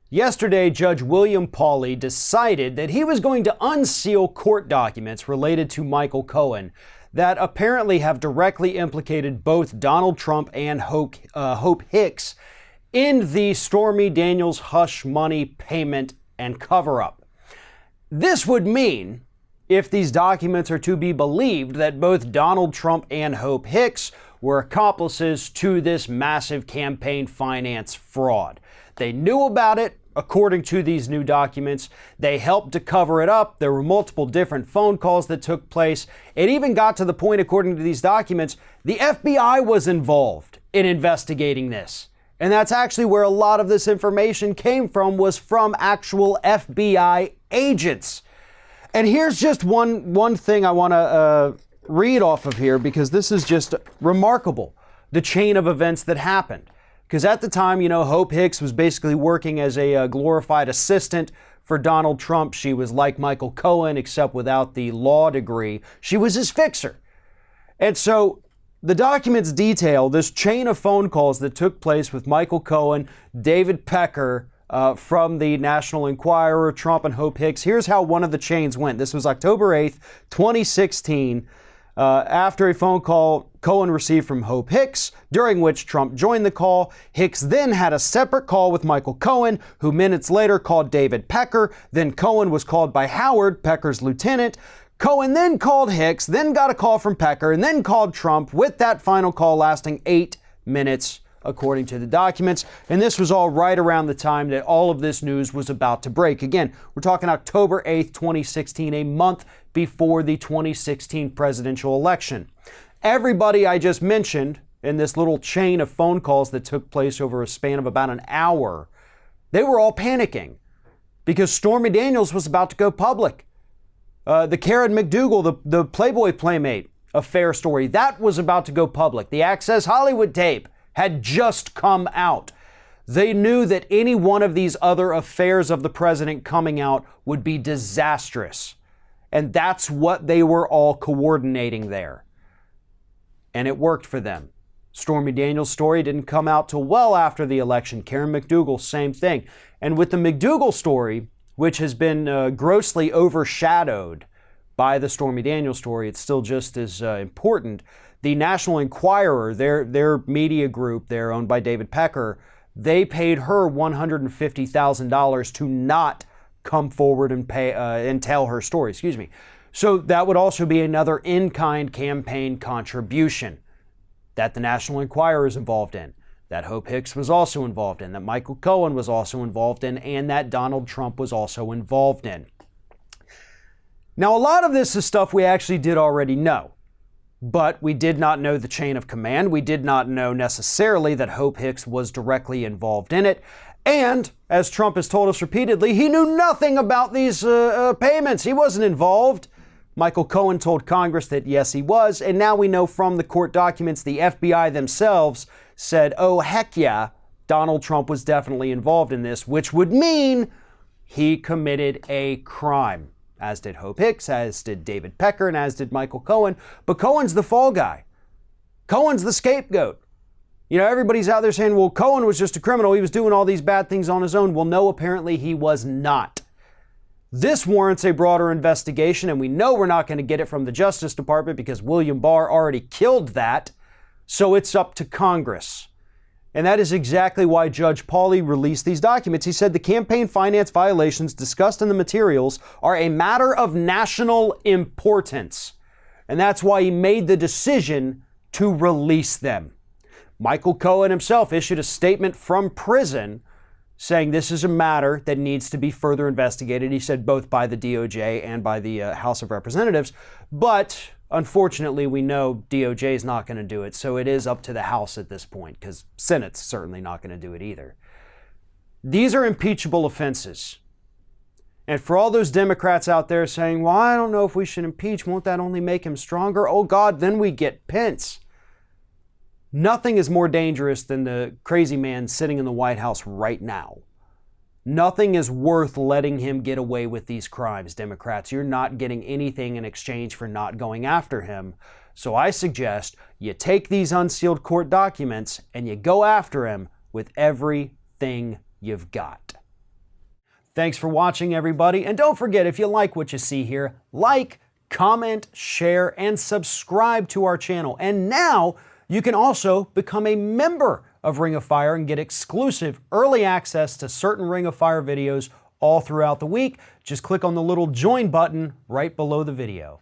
Yesterday, Judge William Pauley decided that he was going to unseal court documents related to Michael Cohen that apparently have directly implicated both Donald Trump and Hope Hicks in the Stormy Daniels hush money payment and cover-up. This would mean, if these documents are to be believed, that both Donald Trump and Hope Hicks were accomplices to this massive campaign finance fraud. They knew about it, according to these new documents. They helped to cover it up. There were multiple different phone calls that took place. It even got to the point, according to these documents, the FBI was involved in investigating this. And that's actually where a lot of this information came from, was from actual FBI agents. And here's just one thing I want to read off of here, because this is just remarkable, the chain of events that happened. Because at the time, Hope Hicks was basically working as a glorified assistant for Donald Trump. She was like Michael Cohen, except without the law degree. She was his fixer. And so the documents detail this chain of phone calls that took place with Michael Cohen, David Pecker from the National Enquirer, Trump, and Hope Hicks. Here's how one of the chains went. This was October 8th, 2016. After a phone call Cohen received from Hope Hicks, during which Trump joined the call, Hicks then had a separate call with Michael Cohen, who minutes later called David Pecker. Then Cohen was called by Howard, Pecker's lieutenant. Cohen then called Hicks, then got a call from Pecker, and then called Trump, with that final call lasting 8 minutes, according to the documents. And this was all right around the time that all of this news was about to break. Again, we're talking October 8th, 2016, a month before the 2016 presidential election. Everybody I just mentioned in this little chain of phone calls that took place over a span of about an hour, they were all panicking because Stormy Daniels was about to go public. The Karen McDougal, the Playboy Playmate affair story, that was about to go public. The Access Hollywood tape had just come out. They knew that any one of these other affairs of the president coming out would be disastrous. And that's what they were all coordinating there. And it worked for them. Stormy Daniels' story didn't come out till well after the election. Karen McDougal, same thing. And with the McDougal story, which has been grossly overshadowed by the Stormy Daniels story, it's still just as important. The National Enquirer, their media group, they're owned by David Pecker, they paid her $150,000 to not come forward and pay and tell her story. So that would also be another in-kind campaign contribution that the National Enquirer is involved in, that Hope Hicks was also involved in, that Michael Cohen was also involved in, and that Donald Trump was also involved in. Now, a lot of this is stuff we actually did already know. But we did not know the chain of command. We did not know necessarily that Hope Hicks was directly involved in it. And, as Trump has told us repeatedly, he knew nothing about these payments. He wasn't involved. Michael Cohen told Congress that yes, he was. And now we know from the court documents, the FBI themselves said, oh, heck yeah, Donald Trump was definitely involved in this, which would mean he committed a crime. As did Hope Hicks, as did David Pecker, and as did Michael Cohen. But Cohen's the fall guy. Cohen's the scapegoat. Everybody's out there saying, well, Cohen was just a criminal. He was doing all these bad things on his own. Well, no, apparently he was not. This warrants a broader investigation, and we know we're not going to get it from the Justice Department because William Barr already killed that. So it's up to Congress. And that is exactly why Judge Pauley released these documents. He said the campaign finance violations discussed in the materials are a matter of national importance. And that's why he made the decision to release them. Michael Cohen himself issued a statement from prison saying this is a matter that needs to be further investigated. He said both by the DOJ and by the House of Representatives. But unfortunately, we know DOJ is not going to do it, so it is up to the House at this point, because Senate's certainly not going to do it either. These are impeachable offenses. And for all those Democrats out there saying, well, I don't know if we should impeach, won't that only make him stronger? Oh God, then we get Pence. Nothing is more dangerous than the crazy man sitting in the White House right now. Nothing is worth letting him get away with these crimes, Democrats. You're not getting anything in exchange for not going after him. So I suggest you take these unsealed court documents and you go after him with everything you've got. Thanks for watching, everybody, and don't forget, if you like what you see here, like, comment, share, and subscribe to our channel. And now you can also become a member of Ring of Fire and get exclusive early access to certain Ring of Fire videos all throughout the week. Just click on the little join button right below the video.